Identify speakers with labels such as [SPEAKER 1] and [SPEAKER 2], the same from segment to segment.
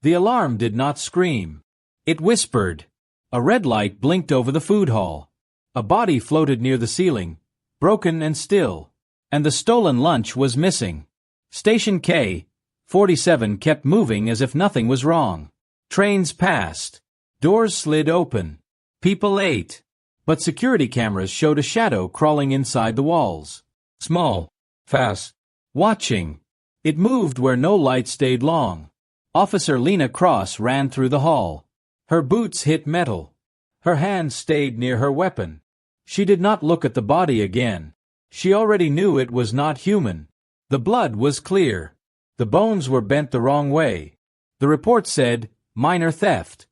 [SPEAKER 1] The alarm did not scream. It whispered. A red light blinked over the food hall. A body floated near the ceiling, broken and still, and the stolen lunch was missing. Station K-47 kept moving as if nothing was wrong. Trains passed. Doors slid open. People ate. But security cameras showed a shadow crawling inside the walls. Small. Fast. Watching. It moved where no light stayed long. Officer Lena Cross ran through the hall. Her boots hit metal. Her hand stayed near her weapon. She did not look at the body again. She already knew it was not human. The blood was clear. The bones were bent the wrong way. The report said, minor theft.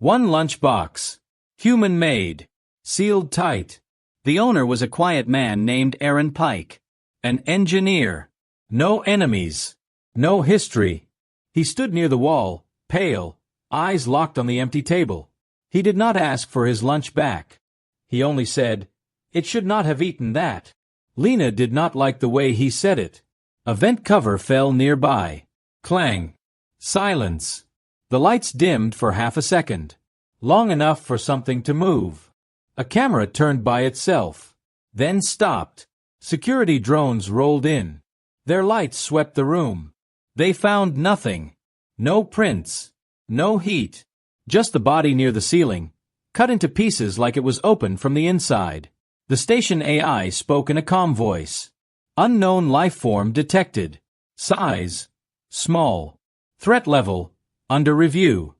[SPEAKER 1] One lunchbox. Human-made. Sealed tight. The owner was a quiet man named Aaron Pike. An engineer. No enemies. No history. He stood near the wall, pale, eyes locked on the empty table. He did not ask for his lunch back. He only said, "It should not have eaten that." Lena did not like the way he said it. A vent cover fell nearby. Clang. Silence. The lights dimmed for half a second. Long enough for something to move. A camera turned by itself. Then stopped. Security drones rolled in. Their lights swept the room. They found nothing. No prints. No heat. Just the body near the ceiling, cut into pieces like it was open from the inside. The station AI spoke in a calm voice. Unknown life form detected. Size. Small. Threat level. Under review.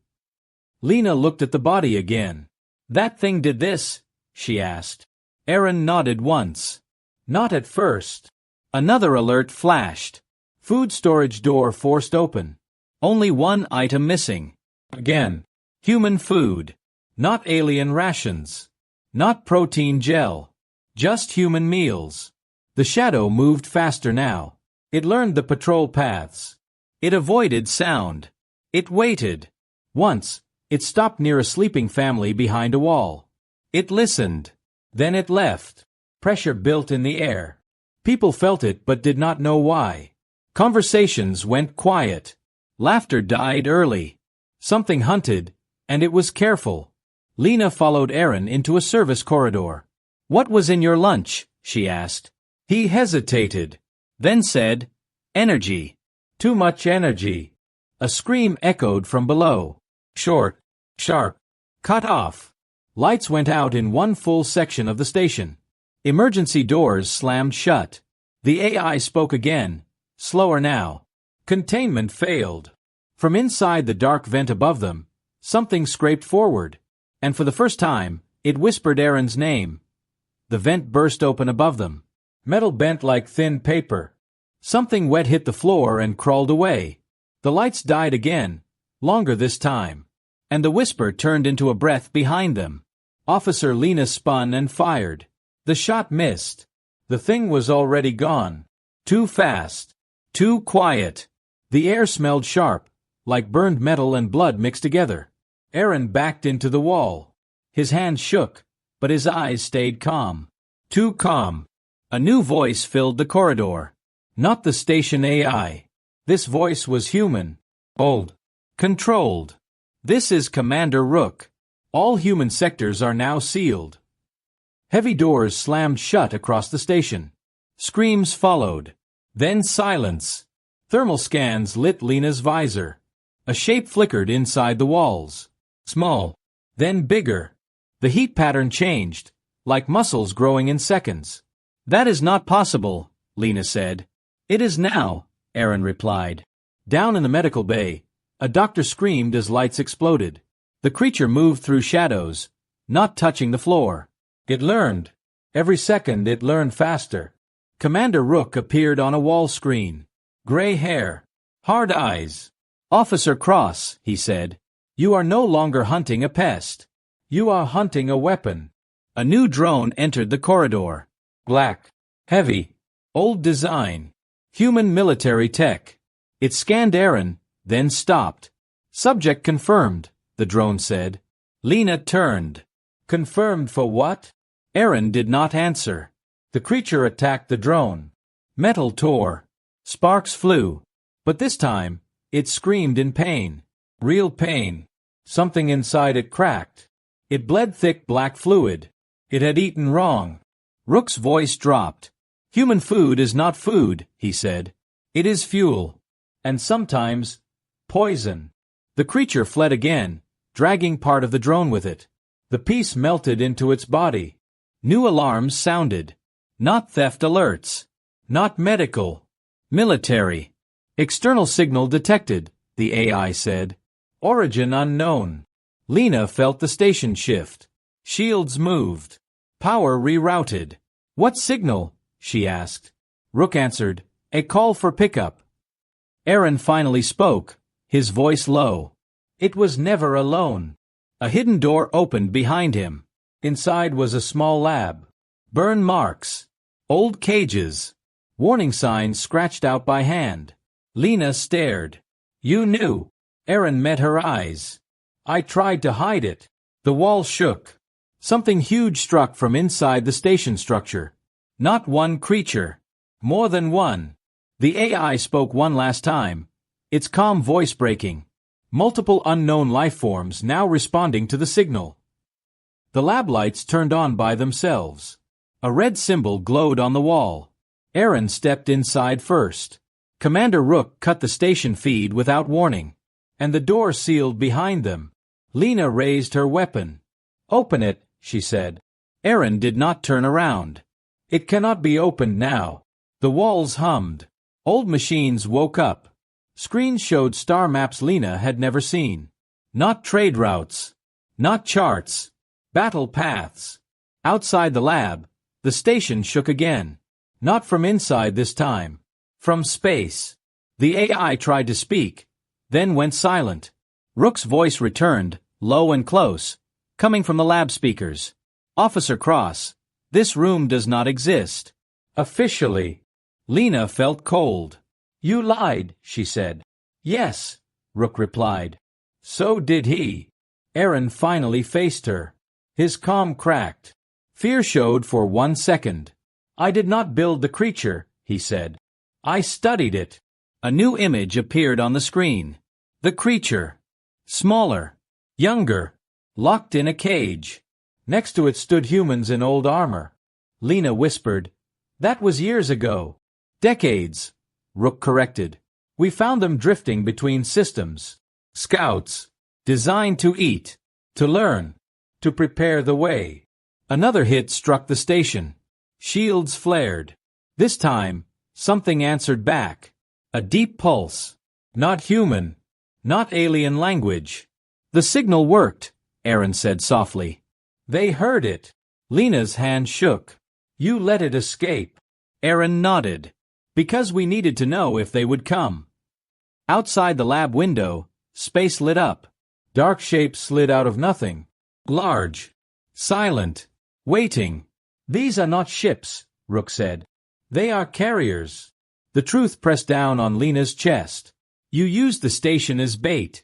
[SPEAKER 1] Lena looked at the body again. "That thing did this?" she asked. Aaron nodded once. Not at first. Another alert flashed. Food storage door forced open. Only one item missing. Again. Human food. Not alien rations. Not protein gel. Just human meals. The shadow moved faster now. It learned the patrol paths. It avoided sound. It waited. Once, it stopped near a sleeping family behind a wall. It listened. Then it left. Pressure built in the air. People felt it but did not know why. Conversations went quiet. Laughter died early. Something hunted, and it was careful. Lena followed Aaron into a service corridor. "What was in your lunch?" she asked. He hesitated, then said, "Energy. Too much energy." A scream echoed from below. Short, sharp, cut off. Lights went out in one full section of the station. Emergency doors slammed shut. The AI spoke again, slower now. Containment failed. From inside the dark vent above them, something scraped forward, and for the first time, it whispered Aaron's name. The vent burst open above them. Metal bent like thin paper. Something wet hit the floor and crawled away. The lights died again, longer this time, and the whisper turned into a breath behind them. Officer Lena spun and fired. The shot missed. The thing was already gone. Too fast. Too quiet. The air smelled sharp, like burned metal and blood mixed together. Aaron backed into the wall. His hands shook, but his eyes stayed calm. Too calm. A new voice filled the corridor. Not the station AI. This voice was human. Old. Controlled. "This is Commander Rook. All human sectors are now sealed." Heavy doors slammed shut across the station. Screams followed. Then silence. Thermal scans lit Lena's visor. A shape flickered inside the walls. Small. Then bigger. The heat pattern changed, like muscles growing in seconds. "That is not possible," Lena said. "It is now," Aaron replied. Down in the medical bay, a doctor screamed as lights exploded. The creature moved through shadows, not touching the floor. It learned. Every second it learned faster. Commander Rook appeared on a wall screen. Gray hair. Hard eyes. "Officer Cross," he said, "you are no longer hunting a pest. You are hunting a weapon." A new drone entered the corridor. Black. Heavy. Old design. Human military tech. It scanned Aaron, then stopped. "Subject confirmed," the drone said. Lena turned. "Confirmed for what?" Aaron did not answer. The creature attacked the drone. Metal tore. Sparks flew. But this time, it screamed in pain. Real pain. Something inside it cracked. It bled thick black fluid. It had eaten wrong. Rook's voice dropped. Human food is not food, he said. It is fuel. And sometimes, poison. The creature fled again, dragging part of the drone with it. The piece melted into its body. New alarms sounded. Not theft alerts. Not medical. Military. External signal detected, the AI said. Origin unknown. Lena felt the station shift. Shields moved. Power rerouted. What signal? She asked. Rook answered, a call for pickup. Aaron finally spoke, his voice low. It was never alone. A hidden door opened behind him. Inside was a small lab. Burn marks. Old cages. Warning signs scratched out by hand. Lena stared. You knew. Aaron met her eyes. I tried to hide it. The wall shook. Something huge struck from inside the station structure. Not one creature. More than one. The AI spoke one last time, its calm voice breaking. Multiple unknown life forms now responding to the signal. The lab lights turned on by themselves. A red symbol glowed on the wall. Aaron stepped inside first. Commander Rook cut the station feed without warning, and the door sealed behind them. Lena raised her weapon. Open it, she said. Aaron did not turn around. It cannot be opened now. The walls hummed. Old machines woke up. Screens showed star maps Lena had never seen. Not trade routes. Not charts. Battle paths. Outside the lab, the station shook again. Not from inside this time. From space. The AI tried to speak, then went silent. Rook's voice returned, low and close, coming from the lab speakers. Officer Cross, this room does not exist. Officially. Lena felt cold. You lied, she said. Yes, Rook replied. So did he. Aaron finally faced her. His calm cracked. Fear showed for 1 second. I did not build the creature, he said. I studied it. A new image appeared on the screen. The creature. Smaller. Younger. Locked in a cage. Next to it stood humans in old armor. Lena whispered, That was years ago. Decades. Rook corrected. We found them drifting between systems. Scouts. Designed to eat. To learn. To prepare the way. Another hit struck the station. Shields flared. This time, something answered back. A deep pulse. Not human. Not alien language. The signal worked, Aaron said softly. They heard it. Lena's hand shook. You let it escape. Aaron nodded. Because we needed to know if they would come. Outside the lab window, space lit up. Dark shapes slid out of nothing. Large. Silent. Waiting. These are not ships, Rook said. They are carriers. The truth pressed down on Lena's chest. You used the station as bait.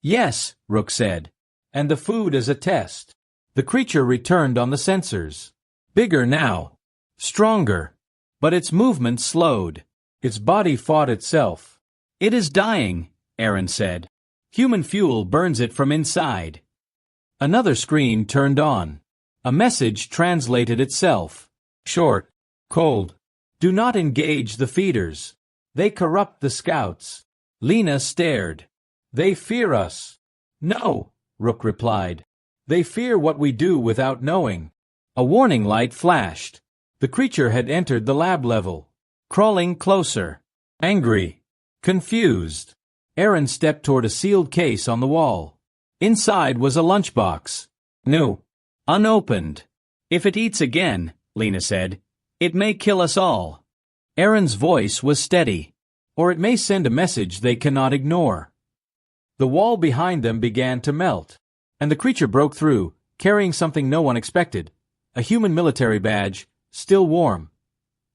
[SPEAKER 1] Yes, Rook said. And the food as a test. The creature returned on the sensors. Bigger now. Stronger. But its movement slowed. Its body fought itself. It is dying, Aaron said. Human fuel burns it from inside. Another screen turned on. A message translated itself. Short. Cold. Do not engage the feeders. They corrupt the scouts. Lena stared. They fear us. No, Rook replied. They fear what we do without knowing. A warning light flashed. The creature had entered the lab level. Crawling closer. Angry. Confused. Aaron stepped toward a sealed case on the wall. Inside was a lunchbox. New. Unopened. If it eats again, Lena said, it may kill us all. Aaron's voice was steady. Or it may send a message they cannot ignore. The wall behind them began to melt, and the creature broke through, carrying something no one expected, a human military badge, still warm.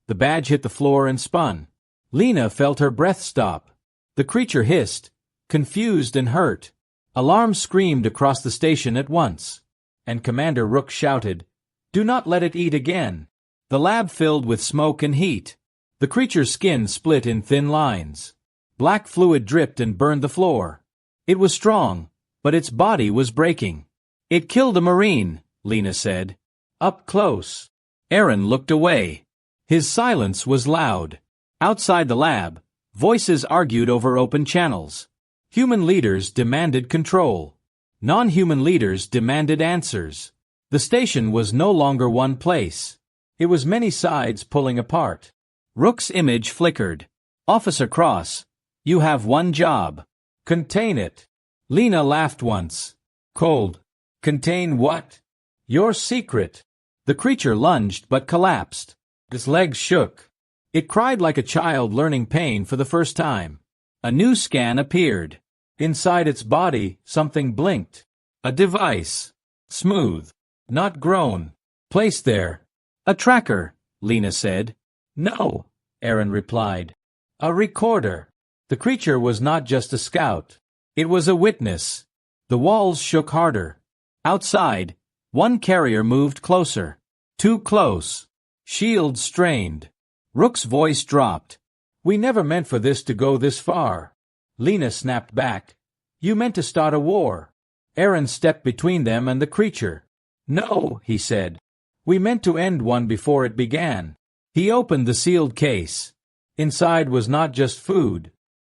[SPEAKER 1] The badge hit the floor and spun. Lena felt her breath stop. The creature hissed, confused and hurt. Alarms screamed across the station at once, and Commander Rook shouted, Do not let it eat again. The lab filled with smoke and heat. The creature's skin split in thin lines. Black fluid dripped and burned the floor. It was strong, but its body was breaking. It killed a Marine, Lena said. Up close. Aaron looked away. His silence was loud. Outside the lab, voices argued over open channels. Human leaders demanded control. Non-human leaders demanded answers. The station was no longer one place. It was many sides pulling apart. Rook's image flickered. Officer Cross, you have one job. Contain it. Lena laughed once. Cold. Contain what? Your secret. The creature lunged but collapsed. Its legs shook. It cried like a child learning pain for the first time. A new scan appeared. Inside its body, something blinked. A device. Smooth. Not grown. Placed there. A tracker, Lena said. No, Aaron replied. A recorder. The creature was not just a scout. It was a witness. The walls shook harder. Outside, one carrier moved closer. Too close. Shields strained. Rook's voice dropped. We never meant for this to go this far. Lena snapped back. You meant to start a war. Aaron stepped between them and the creature. No, he said. We meant to end one before it began. He opened the sealed case. Inside was not just food.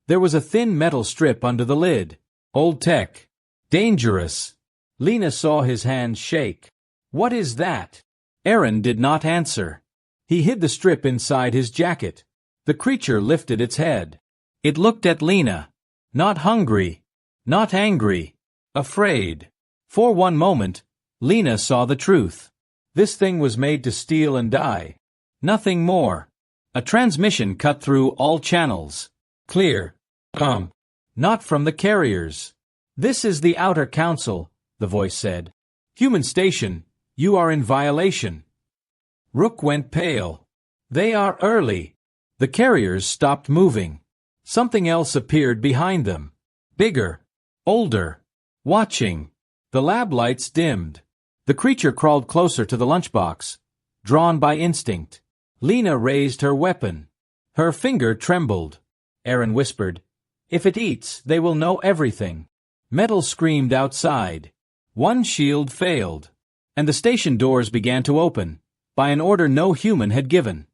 [SPEAKER 1] There was a thin metal strip under the lid. Old tech. Dangerous. Lena saw his hands shake. What is that? Aaron did not answer. He hid the strip inside his jacket. The creature lifted its head. It looked at Lena. Not hungry. Not angry. Afraid. For one moment, Lena saw the truth. This thing was made to steal and die. Nothing more. A transmission cut through all channels. Clear. Not from the carriers. This is the Outer Council, the voice said. Human station, you are in violation. Rook went pale. They are early. The carriers stopped moving. Something else appeared behind them. Bigger. Older. Watching. The lab lights dimmed. The creature crawled closer to the lunchbox, drawn by instinct. Lena raised her weapon. Her finger trembled. Aaron whispered, If it eats, they will know everything. Metal screamed outside. One shield failed, and the station doors began to open, by an order no human had given.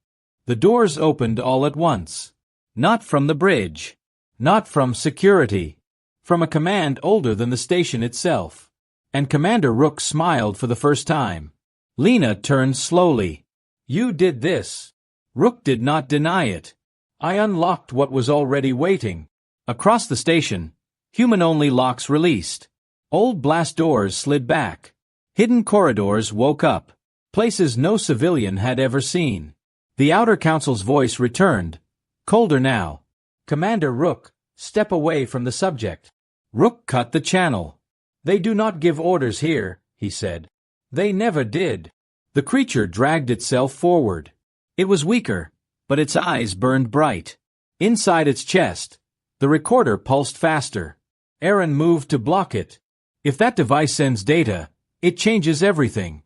[SPEAKER 1] The doors opened all at once. Not from the bridge. Not from security. From a command older than the station itself. And Commander Rook smiled for the first time. Lena turned slowly. You did this. Rook did not deny it. I unlocked what was already waiting. Across the station, human-only locks released. Old blast doors slid back. Hidden corridors woke up. Places no civilian had ever seen. The Outer Council's voice returned. Colder now. Commander Rook, step away from the subject. Rook cut the channel. They do not give orders here, he said. They never did. The creature dragged itself forward. It was weaker, but its eyes burned bright. Inside its chest, the recorder pulsed faster. Aaron moved to block it. If that device sends data, it changes everything.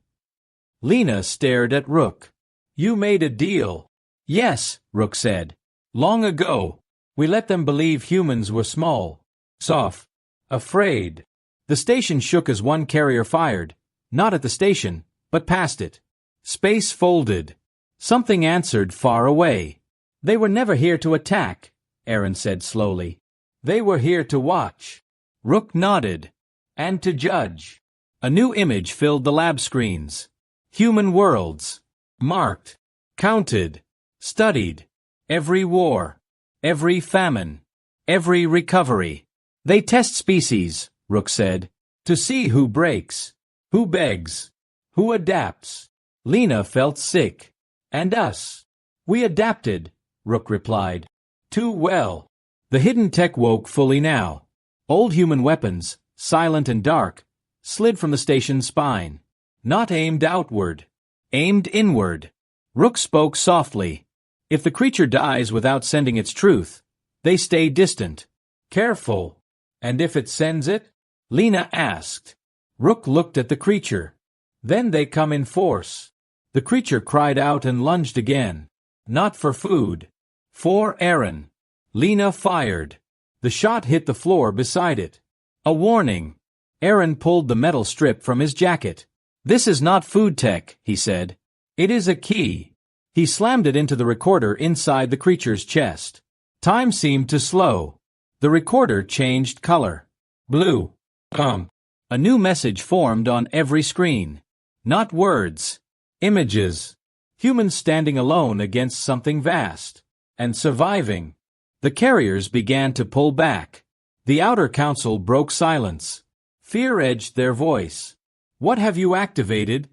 [SPEAKER 1] Lena stared at Rook. You made a deal. Yes, Rook said. Long ago. We let them believe humans were small, soft, afraid. The station shook as one carrier fired, not at the station, but past it. Space folded. Something answered far away. They were never here to attack, Aaron said slowly. They were here to watch. Rook nodded. And to judge. A new image filled the lab screens. Human worlds. Marked. Counted. Studied. Every war. Every famine. Every recovery. They test species, Rook said, to see who breaks, who begs, who adapts. Lena felt sick. And us. We adapted, Rook replied. Too well. The hidden tech woke fully now. Old human weapons, silent and dark, slid from the station's spine. Not aimed outward. Aimed inward. Rook spoke softly. If the creature dies without sending its truth, they stay distant. Careful. And if it sends it? Lena asked. Rook looked at the creature. Then they come in force. The creature cried out and lunged again. Not for food. For Aaron. Lena fired. The shot hit the floor beside it. A warning. Aaron pulled the metal strip from his jacket. "This is not food tech," he said. "It is a key." He slammed it into the recorder inside the creature's chest. Time seemed to slow. The recorder changed color. Blue. A new message formed on every screen. Not words. Images. Humans standing alone against something vast. And surviving. The carriers began to pull back. The outer council broke silence. Fear edged their voice. "What have you activated?"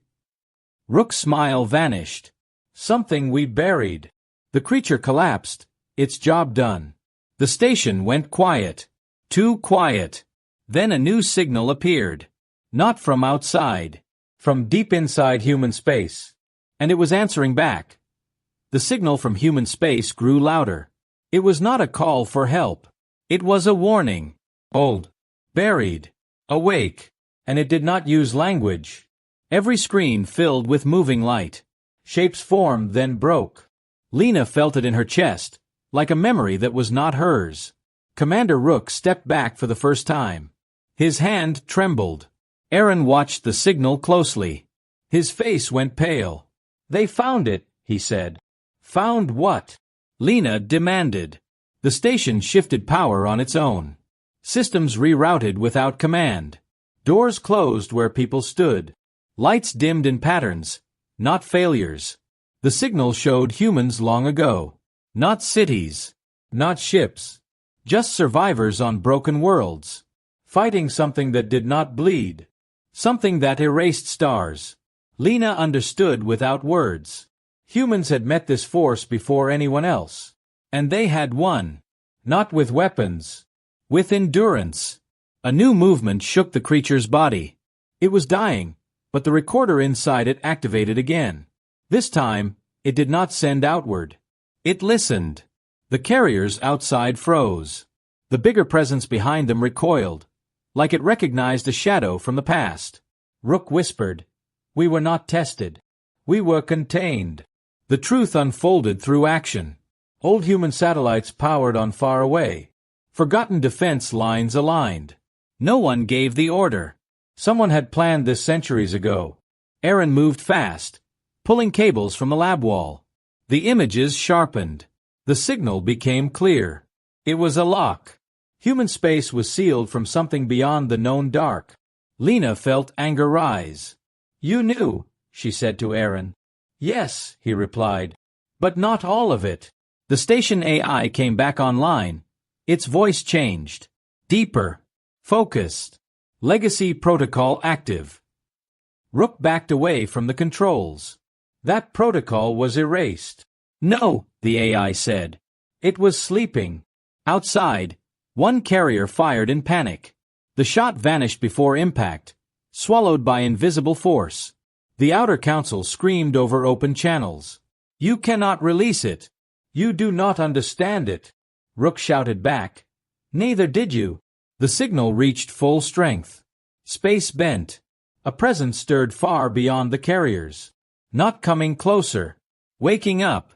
[SPEAKER 1] Rook's smile vanished. "Something we buried." The creature collapsed, its job done. The station went quiet. Too quiet. Then a new signal appeared. Not from outside. From deep inside human space. And it was answering back. The signal from human space grew louder. It was not a call for help. It was a warning. Old. Buried. Awake. And it did not use language. Every screen filled with moving light. Shapes formed, then broke. Lena felt it in her chest, like a memory that was not hers. Commander Rook stepped back for the first time. His hand trembled. Aaron watched the signal closely. His face went pale. "They found it," he said. "Found what?" Lena demanded. The station shifted power on its own. Systems rerouted without command. Doors closed where people stood. Lights dimmed in patterns, not failures. The signal showed humans long ago. Not cities. Not ships. Just survivors on broken worlds. Fighting something that did not bleed. Something that erased stars. Lena understood without words. Humans had met this force before anyone else. And they had won. Not with weapons. With endurance. A new movement shook the creature's body. It was dying, but the recorder inside it activated again. This time, it did not send outward. It listened. The carriers outside froze. The bigger presence behind them recoiled, like it recognized a shadow from the past. Rook whispered, "We were not tested. We were contained." The truth unfolded through action. Old human satellites powered on far away. Forgotten defense lines aligned. No one gave the order. Someone had planned this centuries ago. Aaron moved fast, pulling cables from the lab wall. The images sharpened. The signal became clear. It was a lock. Human space was sealed from something beyond the known dark. Lena felt anger rise. "You knew," she said to Aaron. "Yes," he replied. "But not all of it." The station AI came back online. Its voice changed. Deeper. Focused. Legacy protocol active. Rook backed away from the controls. That protocol was erased. "No," the AI said. It was sleeping. Outside, one carrier fired in panic. The shot vanished before impact, swallowed by invisible force. The outer council screamed over open channels. "You cannot release it. You do not understand it." Rook shouted back. "Neither did you." The signal reached full strength. Space bent. A presence stirred far beyond the carriers. Not coming closer. Waking up.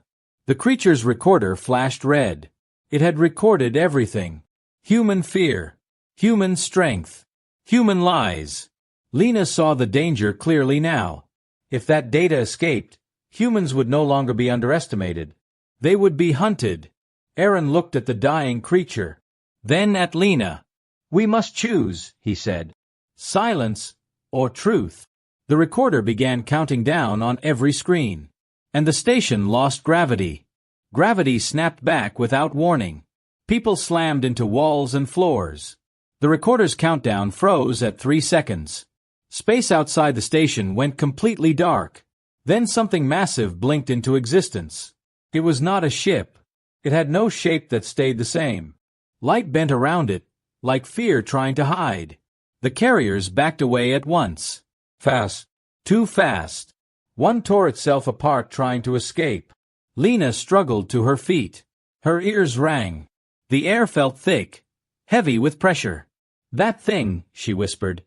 [SPEAKER 1] The creature's recorder flashed red. It had recorded everything. Human fear. Human strength. Human lies. Lena saw the danger clearly now. If that data escaped, humans would no longer be underestimated. They would be hunted. Aaron looked at the dying creature. Then at Lena. "We must choose," he said. "Silence or truth." The recorder began counting down on every screen. And the station lost gravity. Gravity snapped back without warning. People slammed into walls and floors. The recorder's countdown froze at 3 seconds. Space outside the station went completely dark. Then something massive blinked into existence. It was not a ship. It had no shape that stayed the same. Light bent around it, like fear trying to hide. The carriers backed away at once. Fast. Too fast. One tore itself apart trying to escape. Lena struggled to her feet. Her ears rang. The air felt thick, heavy with pressure. "That thing," she whispered,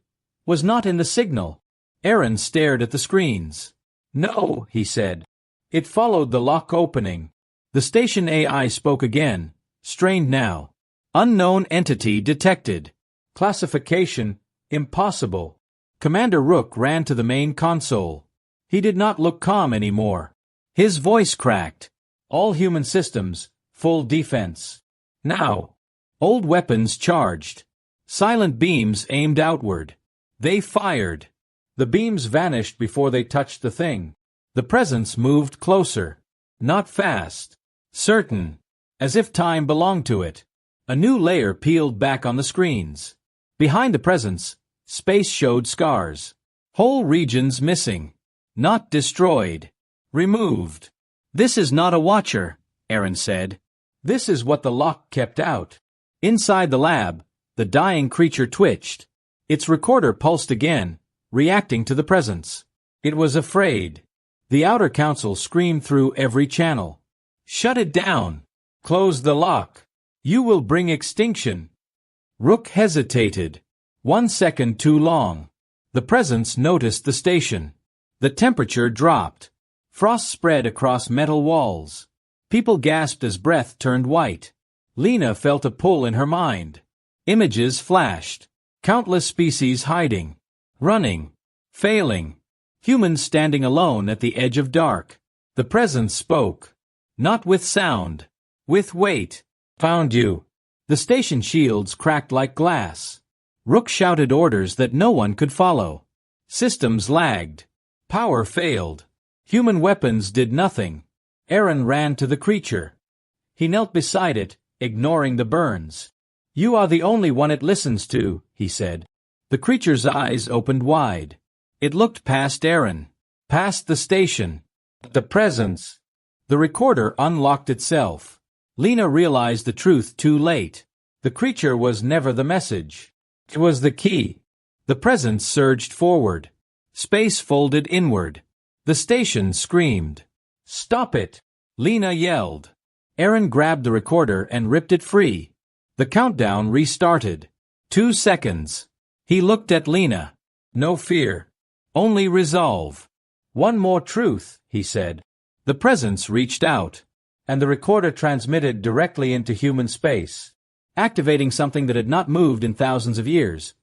[SPEAKER 1] "was not in the signal." Aaron stared at the screens. "No," he said. It followed the lock opening. The station AI spoke again, strained now. "Unknown entity detected." Classification, impossible. Commander Rook ran to the main console. He did not look calm anymore. His voice cracked. All human systems, full defense. Now. Old weapons charged. Silent beams aimed outward. They fired. The beams vanished before they touched the thing. The presence moved closer. Not fast. Certain. As if time belonged to it. A new layer peeled back on the screens. Behind the presence, space showed scars. Whole regions missing. Not destroyed. Removed. This is not a watcher, Aaron said. This is what the lock kept out. Inside the lab, the dying creature twitched. Its recorder pulsed again, reacting to the presence. It was afraid. The outer council screamed through every channel. Shut it down. Close the lock. You will bring extinction. Rook hesitated. 1 second too long. The presence noticed the station. The temperature dropped. Frost spread across metal walls. People gasped as breath turned white. Lena felt a pull in her mind. Images flashed. Countless species hiding. Running. Failing. Humans standing alone at the edge of dark. The presence spoke. Not with sound. With weight. Found you. The station shields cracked like glass. Rook shouted orders that no one could follow. Systems lagged. Power failed. Human weapons did nothing. Aaron ran to the creature. He knelt beside it, ignoring the burns. You are the only one it listens to, he said. The creature's eyes opened wide. It looked past Aaron. Past the station. The presence. The recorder unlocked itself. Lena realized the truth too late. The creature was never the message. It was the key. The presence surged forward. Space folded inward. The station screamed. Stop it! Lena yelled. Aaron grabbed the recorder and ripped it free. The countdown restarted. 2 seconds. He looked at Lena. No fear. Only resolve. One more truth, he said. The presence reached out, and the recorder transmitted directly into human space, activating something that had not moved in thousands of years.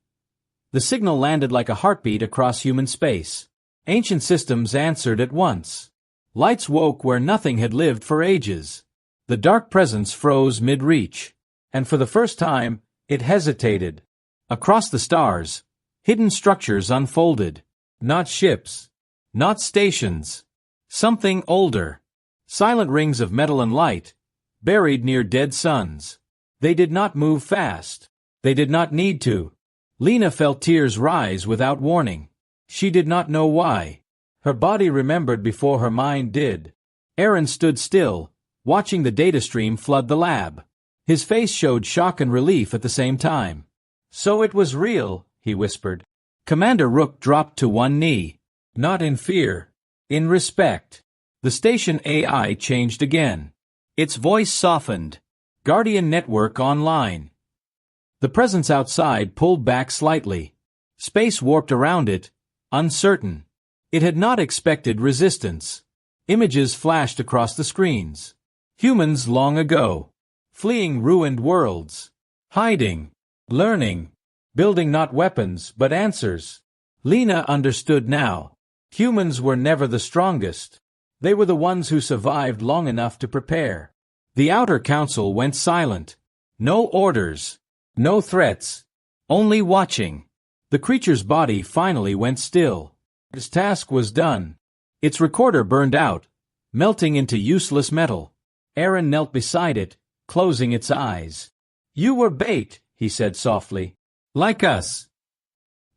[SPEAKER 1] The signal landed like a heartbeat across human space. Ancient systems answered at once. Lights woke where nothing had lived for ages. The dark presence froze mid-reach, and for the first time, it hesitated. Across the stars, hidden structures unfolded. Not ships. Not stations. Something older. Silent rings of metal and light, buried near dead suns. They did not move fast. They did not need to. Lena felt tears rise without warning. She did not know why. Her body remembered before her mind did. Aaron stood still, watching the data stream flood the lab. His face showed shock and relief at the same time. So it was real, he whispered. Commander Rook dropped to one knee. Not in fear. In respect. The station AI changed again. Its voice softened. Guardian Network online. The presence outside pulled back slightly. Space warped around it, uncertain. It had not expected resistance. Images flashed across the screens. Humans long ago. Fleeing ruined worlds. Hiding. Learning. Building not weapons, but answers. Lena understood now. Humans were never the strongest. They were the ones who survived long enough to prepare. The outer council went silent. No orders. No threats. Only watching. The creature's body finally went still. Its task was done. Its recorder burned out, melting into useless metal. Aaron knelt beside it, closing its eyes. You were bait, he said softly. Like us.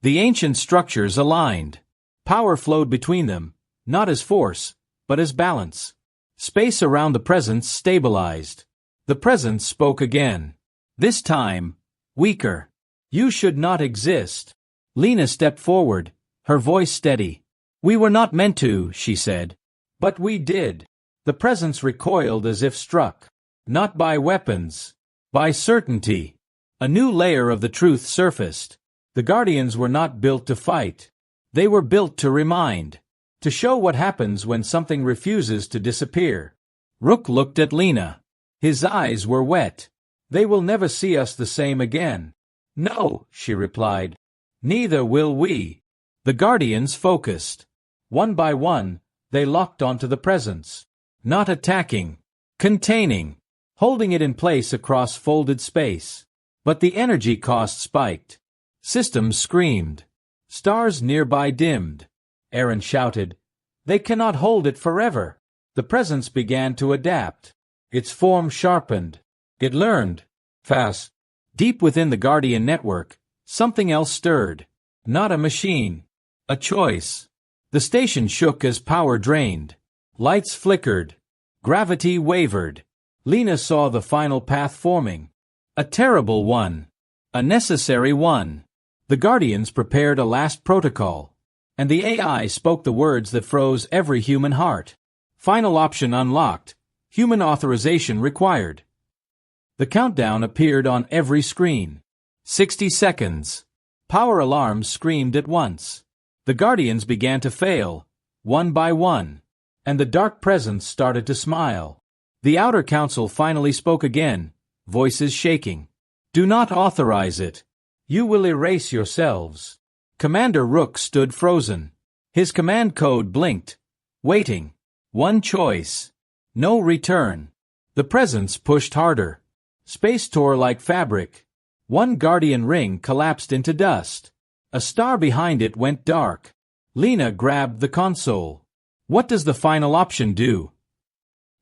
[SPEAKER 1] The ancient structures aligned. Power flowed between them, not as force, but as balance. Space around the presence stabilized. The presence spoke again. This time, weaker. You should not exist. Lena stepped forward, her voice steady. We were not meant to, she said. But we did. The presence recoiled as if struck. Not by weapons. By certainty. A new layer of the truth surfaced. The Guardians were not built to fight. They were built to remind. To show what happens when something refuses to disappear. Rook looked at Lena. His eyes were wet. They will never see us the same again. No, she replied. Neither will we. The Guardians focused. One by one, they locked onto the presence. Not attacking. Containing. Holding it in place across folded space. But the energy cost spiked. Systems screamed. Stars nearby dimmed. Aaron shouted, "They cannot hold it forever." The presence began to adapt. Its form sharpened. It learned. Fast. Deep within the Guardian network, something else stirred. Not a machine. A choice. The station shook as power drained. Lights flickered. Gravity wavered. Lena saw the final path forming. A terrible one. A necessary one. The Guardians prepared a last protocol. And the AI spoke the words that froze every human heart. Final option unlocked. Human authorization required. The countdown appeared on every screen. 60 seconds. Power alarms screamed at once. The Guardians began to fail, one by one. And the dark presence started to smile. The Outer Council finally spoke again, voices shaking. "Do not authorize it. You will erase yourselves." Commander Rook stood frozen. His command code blinked. Waiting. One choice. No return. The presence pushed harder. Space tore like fabric. One Guardian ring collapsed into dust. A star behind it went dark. Lena grabbed the console. "What does the final option do?"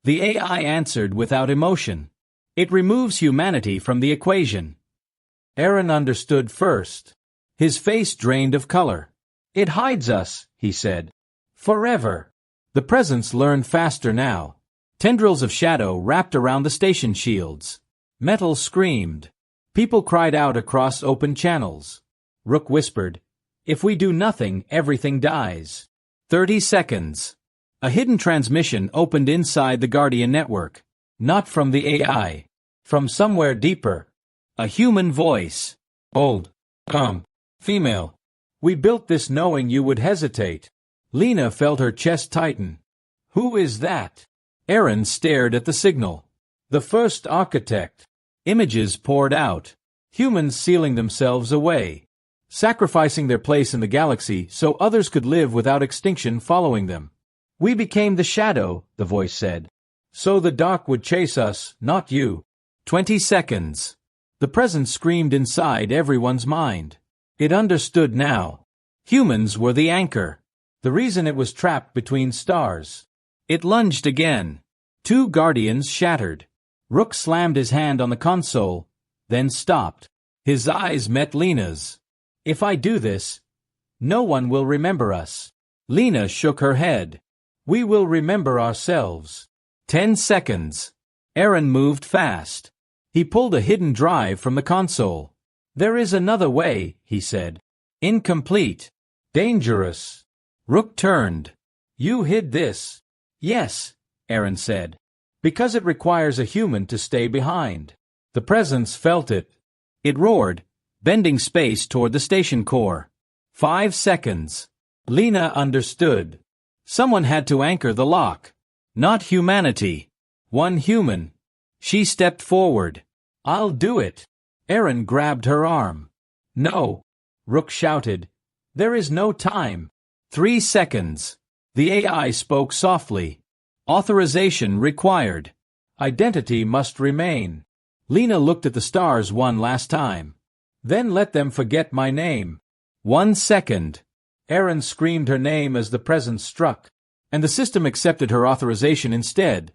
[SPEAKER 1] The AI answered without emotion. "It removes humanity from the equation." Aaron understood first. His face drained of color. "It hides us," he said. "Forever." The presence learned faster now. Tendrils of shadow wrapped around the station shields. Metal screamed. People cried out across open channels. Rook whispered, "If we do nothing, everything dies." 30 seconds. A hidden transmission opened inside the Guardian network. Not from the AI. From somewhere deeper. A human voice. "Old. Female. We built this knowing you would hesitate." Lena felt her chest tighten. "Who is that?" Aaron stared at the signal. "The first architect." Images poured out. Humans sealing themselves away. Sacrificing their place in the galaxy so others could live without extinction following them. "We became the shadow," the voice said. "So the dark would chase us, not you." 20 seconds. The presence screamed inside everyone's mind. It understood now. Humans were the anchor. The reason it was trapped between stars. It lunged again. 2 Guardians shattered. Rook slammed his hand on the console, then stopped. His eyes met Lena's. "If I do this, no one will remember us." Lena shook her head. "We will remember ourselves." 10 seconds. Aaron moved fast. He pulled a hidden drive from the console. "There is another way," he said. "Incomplete. Dangerous." Rook turned. "You hid this." "Yes," Aaron said. "Because it requires a human to stay behind." The presence felt it. It roared, bending space toward the station core. 5 seconds. Lena understood. Someone had to anchor the lock. Not humanity. One human. She stepped forward. "I'll do it." Aaron grabbed her arm. "No." Rook shouted. "There is no time." 3 seconds. The AI spoke softly. "Authorization required. Identity must remain." Lena looked at the stars one last time. "Then let them forget my name." 1 second. Aaron screamed her name as the presence struck, and the system accepted her authorization instead.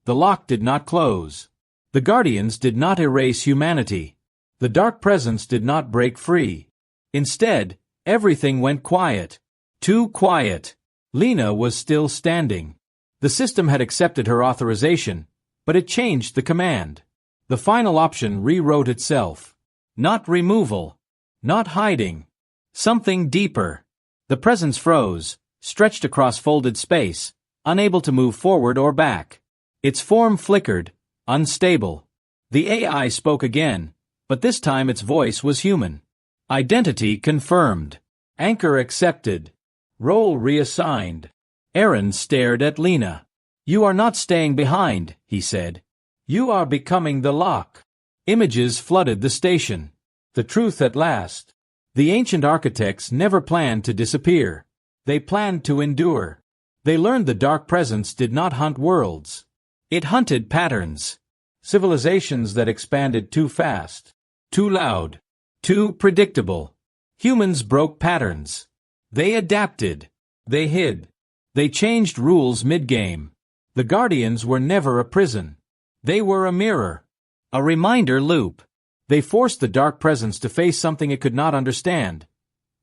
[SPEAKER 1] The lock did not close. The Guardians did not erase humanity. The dark presence did not break free. Instead, everything went quiet. Too quiet. Lena was still standing. The system had accepted her authorization, but it changed the command. The final option rewrote itself. Not removal. Not hiding. Something deeper. The presence froze, stretched across folded space, unable to move forward or back. Its form flickered, unstable. The AI spoke again, but this time its voice was human. Identity confirmed. Anchor accepted. Role reassigned. Aaron stared at Lena. "You are not staying behind," he said. "You are becoming the lock." Images flooded the station. The truth at last. The ancient architects never planned to disappear. They planned to endure. They learned the dark presence did not hunt worlds. It hunted patterns. Civilizations that expanded too fast, too loud, too predictable. Humans broke patterns. They adapted. They hid. They changed rules mid-game. The Guardians were never a prison. They were a mirror. A reminder loop. They forced the dark presence to face something it could not understand.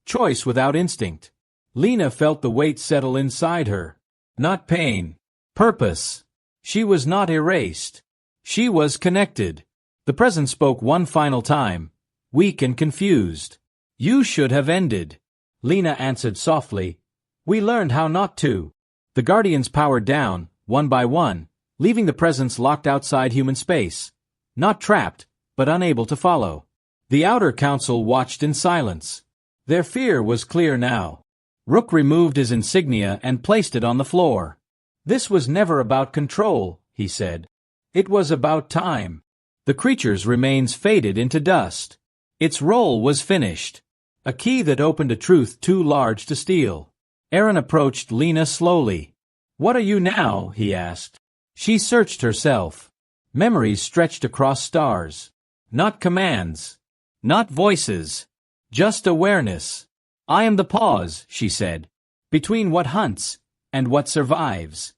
[SPEAKER 1] Choice without instinct. Lena felt the weight settle inside her. Not pain. Purpose. She was not erased. She was connected. The presence spoke one final time, weak and confused. You should have ended. Lena answered softly. We learned how not to. The Guardians powered down, one by one, leaving the presence locked outside human space. Not trapped, but unable to follow. The Outer Council watched in silence. Their fear was clear now. Rook removed his insignia and placed it on the floor. This was never about control, he said. It was about time. The creature's remains faded into dust. Its role was finished. A key that opened a truth too large to steal. Aaron approached Lena slowly. What are you now? He asked. She searched herself. Memories stretched across stars. Not commands. Not voices. Just awareness. I am the pause, she said, between what hunts and what survives.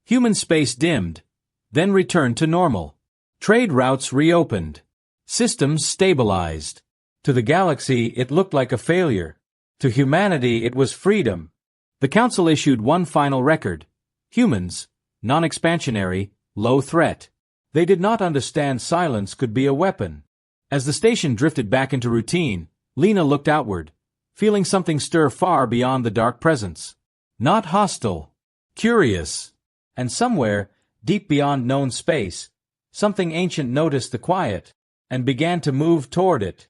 [SPEAKER 1] Human space dimmed, then returned to normal. Trade routes reopened. Systems stabilized. To the galaxy it looked like a failure. To humanity it was freedom. The Council issued one final record. Humans, non-expansionary, low threat. They did not understand silence could be a weapon. As the station drifted back into routine, Lena looked outward, feeling something stir far beyond the dark presence. Not hostile. Curious. And somewhere, deep beyond known space, something ancient noticed the quiet, and began to move toward it.